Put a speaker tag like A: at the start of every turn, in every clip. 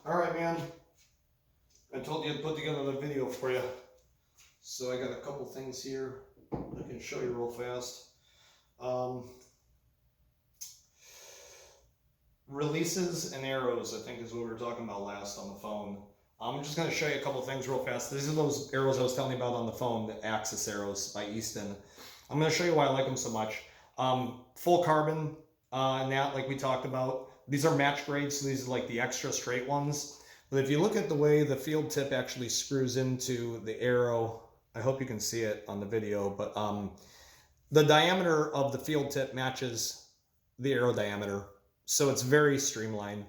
A: Alright, man. I told you I'd put together the video for you. So I got a couple things here I can show you real fast. Releases and arrows, I think, is what we were talking about last on the phone. I'm just going to show you a couple things real fast. These are those arrows I was telling you about on the phone, the Axis arrows by Easton. I'm going to show you why I like them so much. Full carbon, and that, like we talked about. These are match grades, so these are like the extra straight ones. But if you look at the way the field tip actually screws into the arrow, I hope you can see it on the video, but the diameter of the field tip matches the arrow diameter. So it's very streamlined.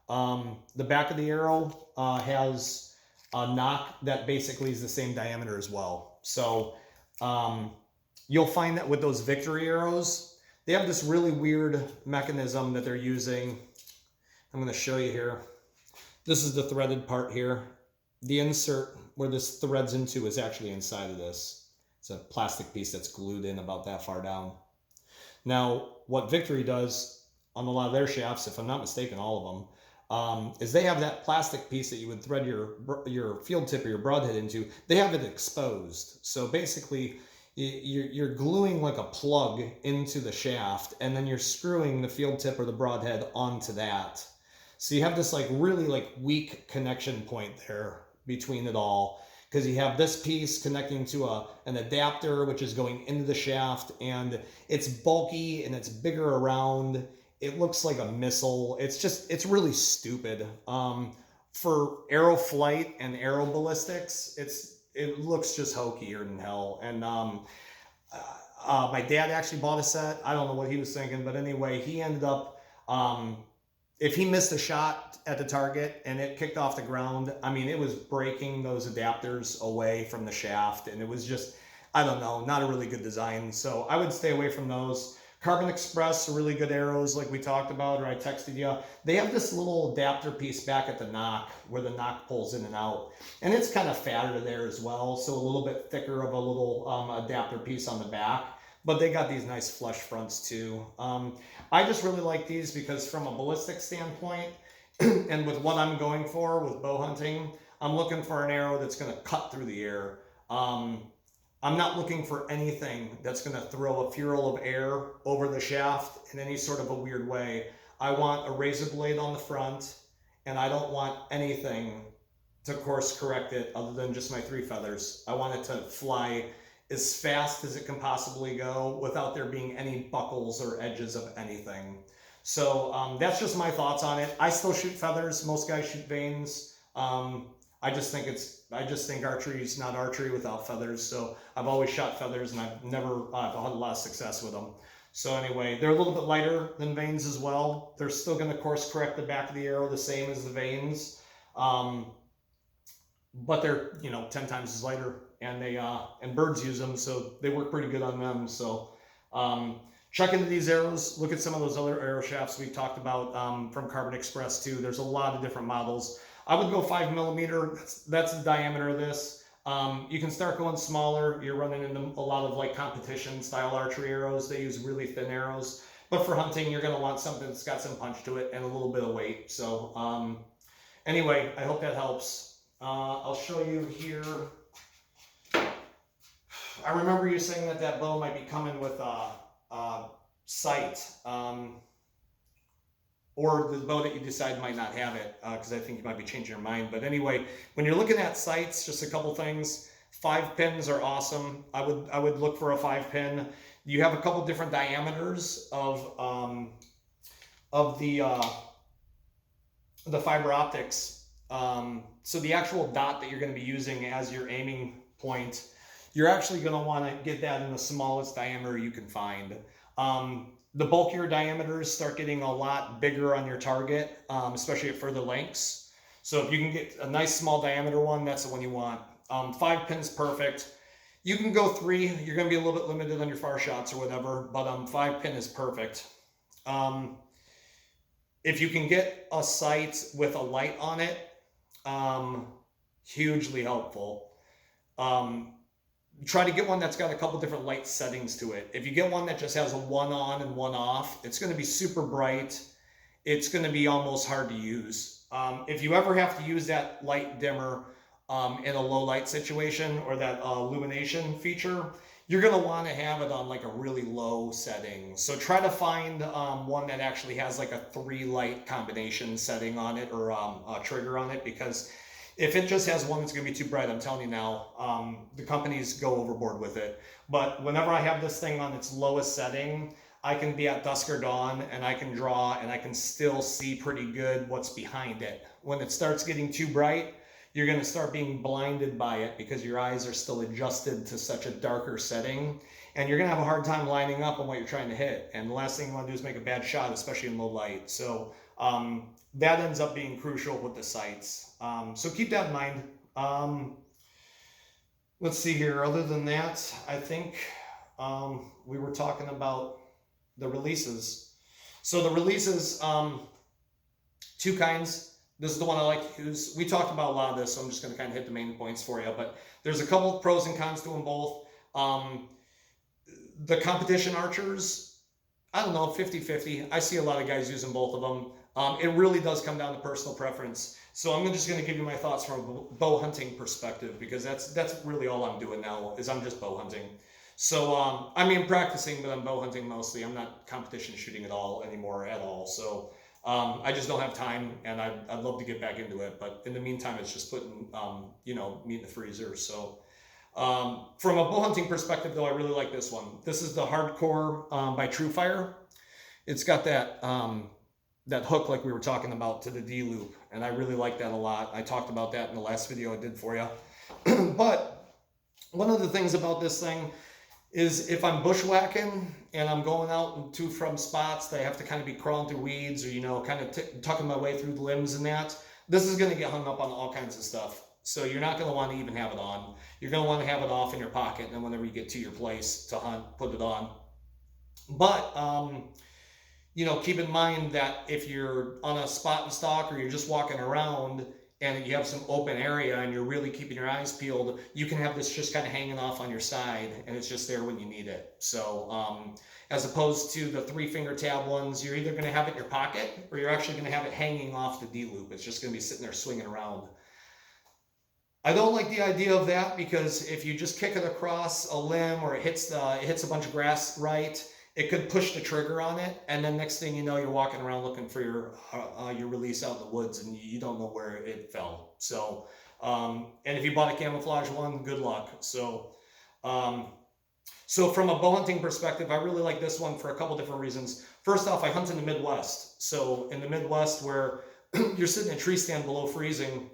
A: The back of the arrow has a knock that basically is the same diameter as well. So you'll find that with those Victory arrows, they have this really weird mechanism that they're using. I'm going to show you here. This is the threaded part here. The insert where this threads into is actually inside of this. It's a plastic piece that's glued in about that far down. Now, what Victory does on a lot of their shafts, if I'm not mistaken, all of them, is they have that plastic piece that you would thread your field tip or your broadhead into. They have it exposed. So basically, you're gluing like a plug into the shaft, and then you're screwing the field tip or the broadhead onto that. So you have this like really like weak connection point there between it all, because you have this piece connecting to an adapter which is going into the shaft, and it's bulky and it's bigger around. It looks like a missile. It's really stupid. For aero flight and aero ballistics, it looks just hokier than hell. And my dad actually bought a set. I don't know what he was thinking, but anyway, he ended up, if he missed a shot at the target and it kicked off the ground, I mean, it was breaking those adapters away from the shaft, and it was just, I don't know, not a really good design. So I would stay away from those. Carbon Express are really good arrows, like we talked about, or I texted you. They have this little adapter piece back at the knock where the knock pulls in and out. And it's kind of fatter there as well, so a little bit thicker of a little adapter piece on the back. But they got these nice flush fronts too. I just really like these because from a ballistic standpoint, and with what I'm going for with bow hunting, I'm looking for an arrow that's going to cut through the air. I'm not looking for anything that's going to throw a ferrule of air over the shaft in any sort of a weird way. I want a razor blade on the front, and I don't want anything to course correct it other than just my 3 feathers. I want it to fly as fast as it can possibly go without there being any buckles or edges of anything. So that's just my thoughts on it. I still shoot feathers. Most guys shoot vanes. I just think archery is not archery without feathers. So I've always shot feathers, and I've had a lot of success with them. So anyway, they're a little bit lighter than vanes as well. They're still going to course correct the back of the arrow the same as the vanes, but they're 10 times as lighter, and and birds use them, so they work pretty good on them. So check into these arrows. Look at some of those other arrow shafts we talked about from Carbon Express too. There's a lot of different models. I would go 5mm. That's the diameter of this. You can start going smaller. You're running into a lot of like competition style archery arrows. They use really thin arrows. But for hunting, you're going to want something that's got some punch to it and a little bit of weight. So anyway, I hope that helps. I'll show you here. I remember you saying that bow might be coming with a sight. Or the bow that you decide might not have it, because I think you might be changing your mind. But anyway, when you're looking at sights, just a couple things. 5 pins are awesome. I would look for a 5-pin. You have a couple different diameters of the fiber optics. So the actual dot that you're going to be using as your aiming point, you're actually going to want to get that in the smallest diameter you can find. The bulkier diameters start getting a lot bigger on your target, especially at further lengths. So if you can get a nice small diameter one, that's the one you want. 5 pins, perfect. You can go 3. You're going to be a little bit limited on your far shots or whatever, but 5 pin is perfect. If you can get a sight with a light on it, hugely helpful. Try to get one that's got a couple different light settings to it. If you get one that just has a 1 on and 1 off, it's going to be super bright. It's going to be almost hard to use. If you ever have to use that light dimmer in a low light situation, or that illumination feature, you're going to want to have it on like a really low setting. So try to find one that actually has like a 3 light combination setting on it, or a trigger on it, because if it just has one that's going to be too bright, I'm telling you now, the companies go overboard with it. But whenever I have this thing on its lowest setting, I can be at dusk or dawn and I can draw and I can still see pretty good what's behind it. When it starts getting too bright, you're going to start being blinded by it because your eyes are still adjusted to such a darker setting, and you're going to have a hard time lining up on what you're trying to hit. And the last thing you want to do is make a bad shot, especially in low light. So that ends up being crucial with the sights. So keep that in mind. Let's see here. Other than that, I think we were talking about the releases. So the releases, 2 kinds. This is the one I like to use. We talked about a lot of this, so I'm just going to kind of hit the main points for you. But there's a couple of pros and cons to them both. The competition archers, I don't know, 50-50. I see a lot of guys using both of them. It really does come down to personal preference. So I'm just going to give you my thoughts from a bow hunting perspective, because that's really all I'm doing now, is I'm just bow hunting. So I mean, practicing, but I'm bow hunting mostly. I'm not competition shooting at all anymore at all. So I just don't have time, and I'd love to get back into it. But in the meantime, it's just putting, meat in the freezer. So from a bow hunting perspective, though, I really like this one. This is the Hardcore by TrueFire. It's got that that hook like we were talking about to the D loop, and I really like that a lot. I talked about that in the last video I did for you. But one of the things about this thing is, if I'm bushwhacking and I'm going out to from spots that I have to kind of be crawling through weeds, or kind of tucking my way through the limbs and that, this is going to get hung up on all kinds of stuff. So you're not going to want to even have it on. You're going to want to have it off in your pocket, and then whenever you get to your place to hunt, put it on. But keep in mind that if you're on a spot and stalk, or you're just walking around and you have some open area and you're really keeping your eyes peeled, you can have this just kind of hanging off on your side, and it's just there when you need it. So as opposed to the 3-finger tab ones, you're either going to have it in your pocket, or you're actually going to have it hanging off the D loop. It's just going to be sitting there swinging around. I don't like the idea of that, because if you just kick it across a limb, or it hits a bunch of grass right, it could push the trigger on it, and then next thing you know, you're walking around looking for your release out in the woods, and you don't know where it fell. So, and if you bought a camouflage one, good luck. So, so from a bow hunting perspective, I really like this one for a couple different reasons. First off, I hunt in the Midwest. So in the Midwest, where you're sitting in a tree stand below freezing,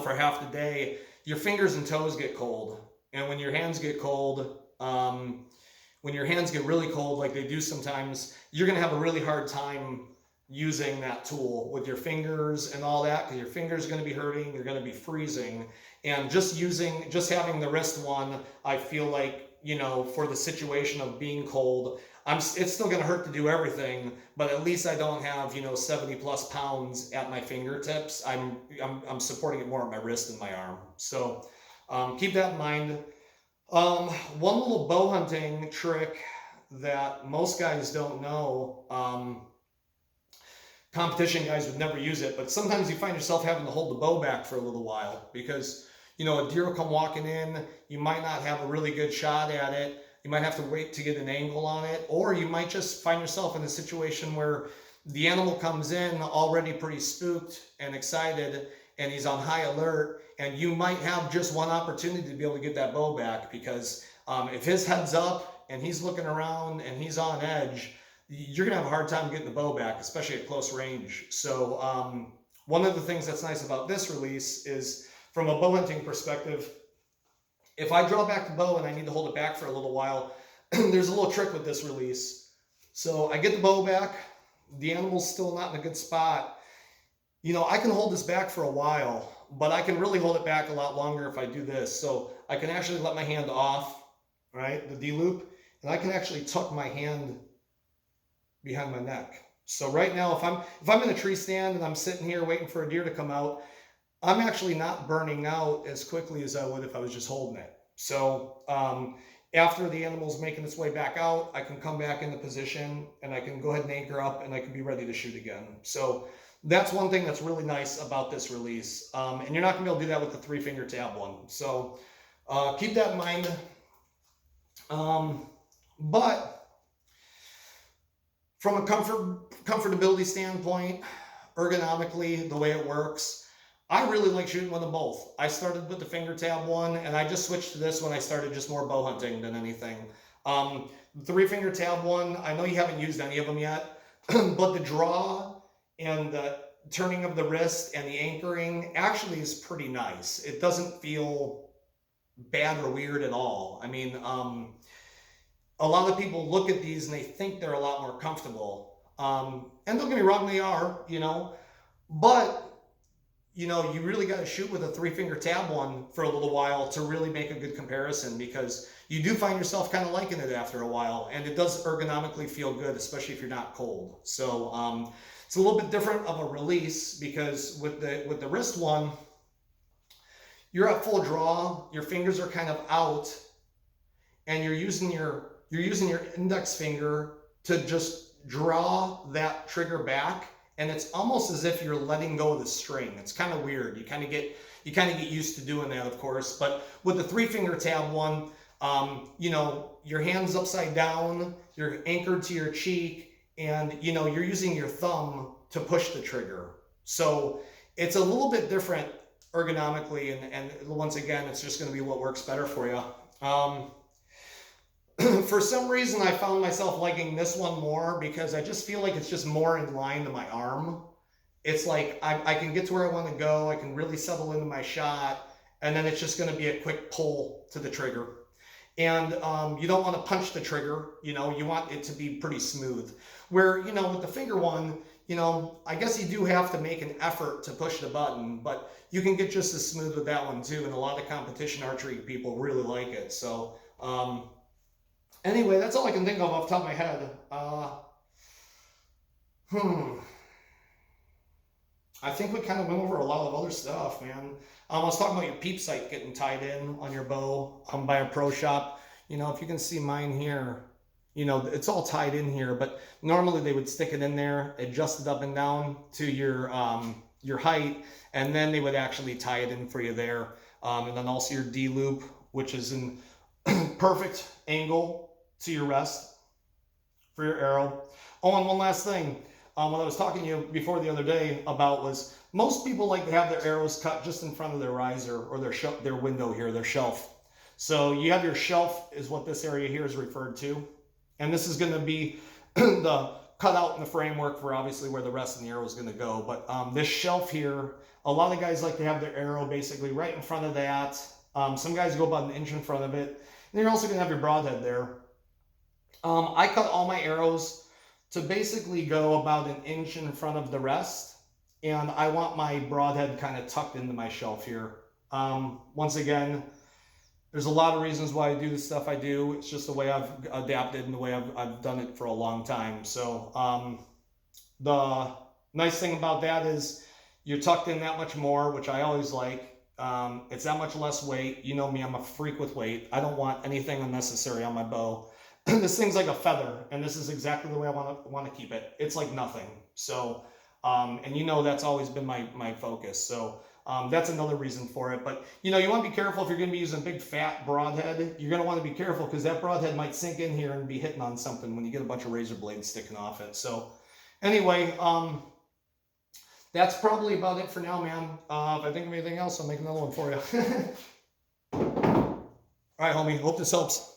A: for half the day, your fingers and toes get cold, and when your hands get cold, when your hands get really cold, like they do sometimes, you're going to have a really hard time using that tool with your fingers and all that, because your fingers are going to be hurting, you're going to be freezing. And just having the wrist one, I feel like, for the situation of being cold, it's still going to hurt to do everything, but at least I don't have, 70 plus pounds at my fingertips. I'm supporting it more at my wrist than my arm. So keep that in mind. One little bow hunting trick that most guys don't know, competition guys would never use it, but sometimes you find yourself having to hold the bow back for a little while, because a deer will come walking in, you might not have a really good shot at it, you might have to wait to get an angle on it, or you might just find yourself in a situation where the animal comes in already pretty spooked and excited, and he's on high alert, and you might have just one opportunity to be able to get that bow back, because if his head's up and he's looking around and he's on edge, you're going to have a hard time getting the bow back, especially at close range. So one of the things that's nice about this release is, from a bow hunting perspective, if I draw back the bow and I need to hold it back for a little while, there's a little trick with this release. So I get the bow back, the animal's still not in a good spot. I can hold this back for a while, but I can really hold it back a lot longer if I do this. So I can actually let my hand off, right, the D loop, and I can actually tuck my hand behind my neck. So right now, if I'm in a tree stand and I'm sitting here waiting for a deer to come out, I'm actually not burning out as quickly as I would if I was just holding it. So After the animal's making its way back out, I can come back into position and I can go ahead and anchor up and I can be ready to shoot again. So that's one thing that's really nice about this release. And you're not gonna be able to do that with the 3-finger tab one. So keep that in mind. But from a comfortability standpoint, ergonomically, the way it works, I really like shooting with them both. I started with the finger tab one, and I just switched to this when I started just more bow hunting than anything. The 3-finger tab one, I know you haven't used any of them yet, but the draw and the turning of the wrist and the anchoring actually is pretty nice. It doesn't feel bad or weird at all. I mean, a lot of people look at these and they think they're a lot more comfortable. And don't get me wrong, they are, you know, but you know, you really got to shoot with a 3-finger tab one for a little while to really make a good comparison, because you do find yourself kind of liking it after a while, and it does ergonomically feel good, especially if you're not cold. So it's a little bit different of a release, because with the wrist one, you're at full draw, your fingers are kind of out, and you're using your index finger to just draw that trigger back. And it's almost as if you're letting go of the string. It's kind of weird. You kind of get used to doing that, of course. But with the 3-finger tab one, you know, your hand's upside down, you're anchored to your cheek, and you know, you're using your thumb to push the trigger. So it's a little bit different ergonomically, and once again, it's just going to be what works better for you. For some reason, I found myself liking this one more, because I just feel like it's just more in line to my arm. It's like I can get to where I want to go. I can really settle into my shot, and then it's just going to be a quick pull to the trigger. And you don't want to punch the trigger. You know, you want it to be pretty smooth. Where, you know, with the finger one, you know, I guess you do have to make an effort to push the button, but you can get just as smooth with that one too. And a lot of competition archery people really like it. So, anyway, that's all I can think of off the top of my head. I think we kind of went over a lot of other stuff, man. I was talking about your peep sight getting tied in on your bow by a pro shop. You know, if you can see mine here, you know, it's all tied in here, but normally they would stick it in there, adjust it up and down to your height, and then they would actually tie it in for you there. And then also your D loop, which is in perfect angle to your rest for your arrow. Oh, and one last thing. What I was talking to you before the other day about was, most people like to have their arrows cut just in front of their riser or their window here, their shelf. So you have your shelf is what this area here is referred to. And this is going to be the cutout in the framework for obviously where the rest of the arrow is going to go. But this shelf here, a lot of guys like to have their arrow basically right in front of that. Some guys go about an inch in front of it. And you're also going to have your broadhead there. I cut all my arrows to basically go about an inch in front of the rest, and I want my broadhead kind of tucked into my shelf here. Once again, there's a lot of reasons why I do the stuff I do. It's just the way I've adapted and the way I've done it for a long time. So the nice thing about that is you're tucked in that much more, which I always like. It's that much less weight. You know me, I'm a freak with weight. I don't want anything unnecessary on my bow. This thing's like a feather, and this is exactly the way I want to keep it. It's like nothing. So, and you know that's always been my focus. So that's another reason for it. But you know, you want to be careful if you're going to be using a big fat broadhead. You're going to want to be careful, because that broadhead might sink in here and be hitting on something when you get a bunch of razor blades sticking off it. So anyway, that's probably about it for now, man. If I think of anything else, I'll make another one for you. All right, homie. Hope this helps.